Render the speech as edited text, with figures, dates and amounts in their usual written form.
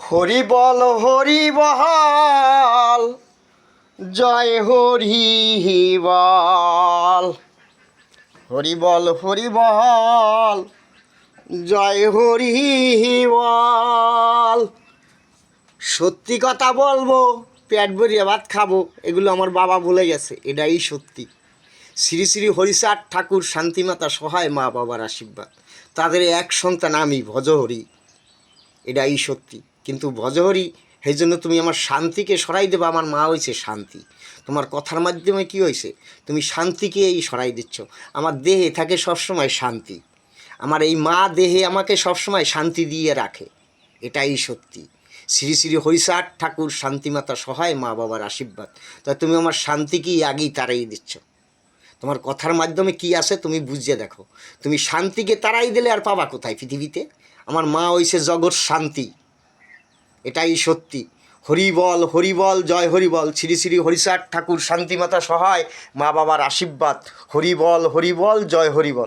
হরি বল হরি বল, জয় হরি বল। হরি বল হরি বল, জয় হরি বল। সত্যি কথা বলবো, পেট ভরিয়ে ভাত খাবো, এগুলো আমার বাবা বলে গেছে, এটাই সত্যি। শ্রী শ্রী হরিচাঁদ ঠাকুর, শান্তিমাতা সহায়, মা বাবার আশীর্বাদ, তাদের এক সন্তান আমি ভজহরি, এটাই সত্যি। কিন্তু ভজহরি, সেই জন্য তুমি আমার শান্তিকে সরাই দেবে। আমার মা হয়েছে শান্তি। তোমার কথার মাধ্যমে কি হয়েছে, তুমি শান্তিকে এই সরাই দিচ্ছ। আমার দেহে থাকে সবসময় শান্তি, আমার এই মা দেহে আমাকে সবসময় শান্তি দিয়ে রাখে, এটাই সত্যি। শ্রী শ্রী হরিচাঁদ ঠাকুর, শান্তিমাতা সহায়, মা বাবার আশীর্বাদ, তা তুমি আমার শান্তিকেই আগেই তাড়াই দিচ্ছ। তোমার কথার মাধ্যমে কি আসে তুমি বুঝিয়ে দেখো। তুমি শান্তিকে তাড়াই দিলে আর পাবা কোথায় পৃথিবীতে? আমার মা হইছে জগৎ শান্তি, এটাই সত্যি। হরি বল, জয় হরি বল। শ্রী শ্রী হরিচাঁদ ঠাকুর, শান্তিমাতা সহায়, মা বাবার আশীর্বাদ। হরি বল, জয় হরি বল।